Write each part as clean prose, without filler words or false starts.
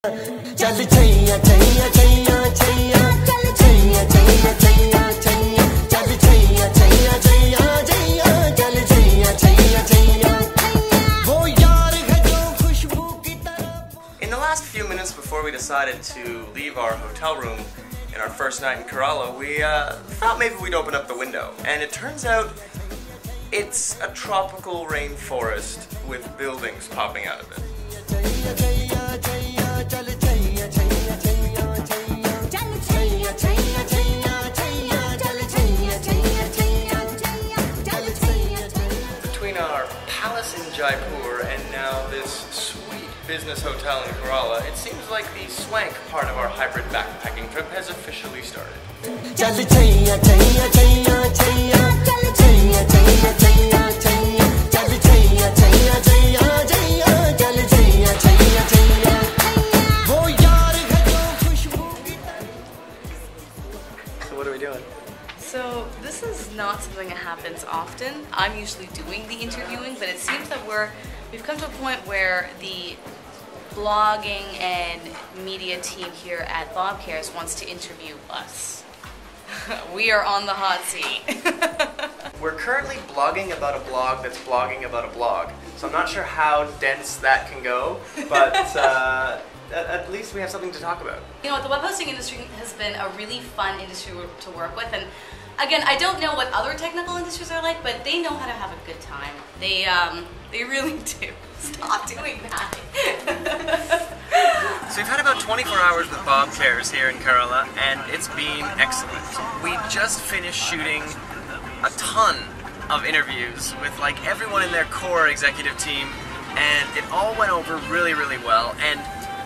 चल छैया छैया छैया छैया चल छैया छैया छैया छैया चल छैया छैया छैया छैया चल छैया छैया छैया वो यार है जो खुशबू की तरह. In the last few minutes before we decided to leave our hotel room in our first night in Kerala, we thought maybe we'd open up the window. And it turns out it's a tropical rainforest with buildings popping out of it. Between our palace in Jaipur and now this sweet business hotel in Kerala, it seems like the swank part of our hybrid backpacking trip has officially started. So what are we doing? So this is not something that happens often. I'm usually doing the interviewing, but it seems that we've come to a point where the blogging and media team here at Bob Cares wants to interview us. We are on the hot seat. We're currently blogging about a blog that's blogging about a blog. So I'm not sure how dense that can go, but at least we have something to talk about. You know, the web hosting industry has been a really fun industry to work with, and again, I don't know what other technical industries are like, but they know how to have a good time. They really do. Stop doing that. So we've had about 24 hours with Bob Cares here in Kerala, and it's been excellent. We just finished shooting a ton of interviews with like everyone in their core executive team, and it all went over really, really well. And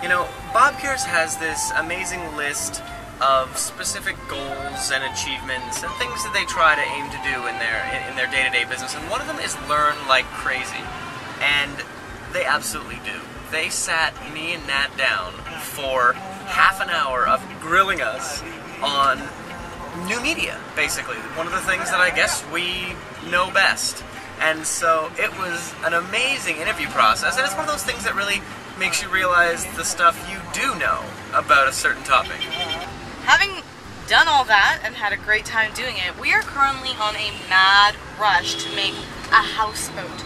you know, Bob Cares has this amazing list of specific goals and achievements and things that they try to aim to do in their day-to-day business, and one of them is learn like crazy, and they absolutely do. They sat me and Nat down for half an hour of grilling us on new media, basically. One of the things that I guess we know best. And so it was an amazing interview process, and it's one of those things that really makes you realize the stuff you do know about a certain topic. Having done all that and had a great time doing it, we are currently on a mad rush to make a houseboat.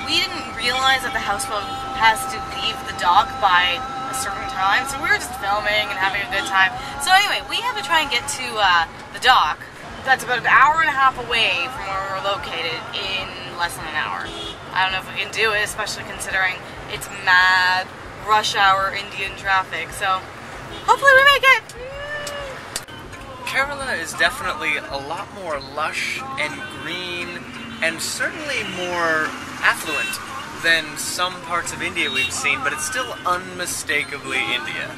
We didn't realize that the houseboat has to leave the dock by a certain time, so we were just filming and having a good time. So anyway, we have to try and get to the dock. That's about an hour and a half away from where we're located in less than an hour. I don't know if we can do it, especially considering it's mad rush hour Indian traffic, so hopefully we make it! Kerala is definitely a lot more lush and green and certainly more affluent than some parts of India we've seen, but it's still unmistakably India.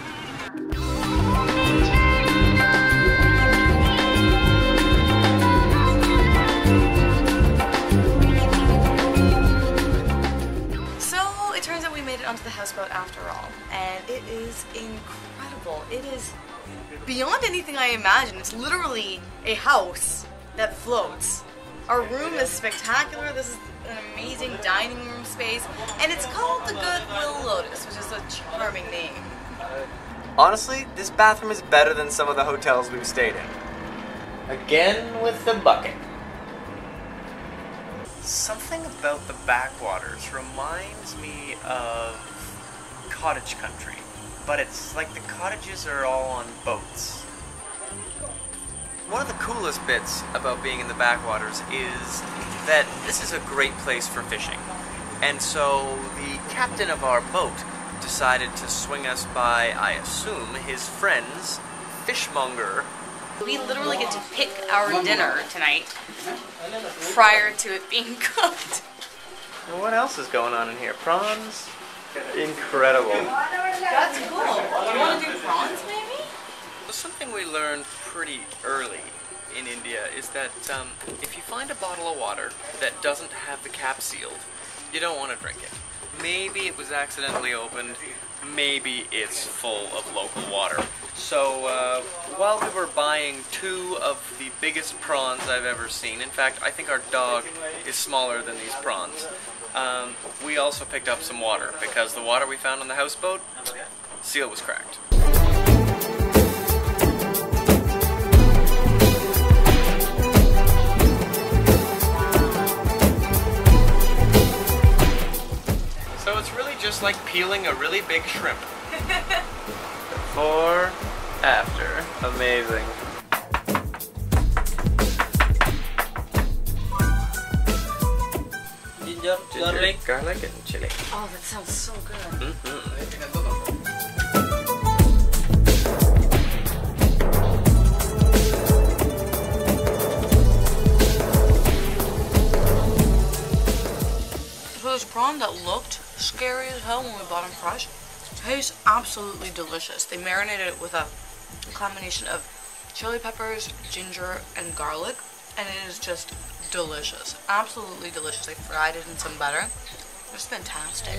So it turns out we made it onto the houseboat after all, and it is incredible. It is beyond anything I imagined. It's literally a house that floats. Our room is spectacular. This is an amazing dining room space, and it's called the Goodwill Lotus, which is a charming name. Honestly, this bathroom is better than some of the hotels we've stayed in. Again with the bucket. Something about the backwaters reminds me of cottage country, but it's like the cottages are all on boats. One of the coolest bits about being in the backwaters is that this is a great place for fishing. And so the captain of our boat decided to swing us by, I assume, his friend's fishmonger. We literally get to pick our dinner tonight prior to it being cooked. And what else is going on in here? Prawns? Incredible. That's cool. Do you want to do prawns maybe? Something we learned pretty early in India is that if you find a bottle of water that doesn't have the cap sealed, you don't want to drink it. Maybe it was accidentally opened, maybe it's full of local water. So while we were buying 2 of the biggest prawns I've ever seen, in fact I think our dog is smaller than these prawns, we also picked up some water, because the water we found on the houseboat, seal was cracked. So it's really just like peeling a really big shrimp. Before, after. Amazing. Ginger, Garlic and chili. Oh, that sounds so good. So this prawn that looked scary as hell when we bought them fresh tastes absolutely delicious. They marinated it with a combination of chili peppers, ginger, and garlic, and it is just delicious. Absolutely delicious. They fried it in some butter. It's fantastic.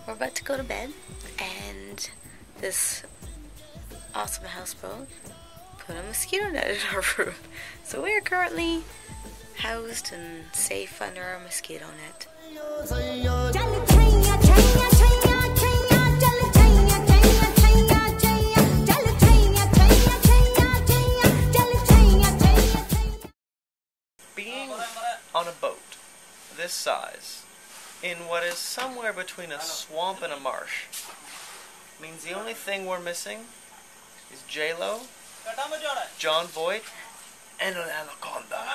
We're about to go to bed, and this awesome houseboat put a mosquito net in our room. So we are currently housed and safe under a mosquito net. Being on a boat this size, in what is somewhere between a swamp and a marsh, means the only thing we're missing is J-Lo, John Voight, and an anaconda.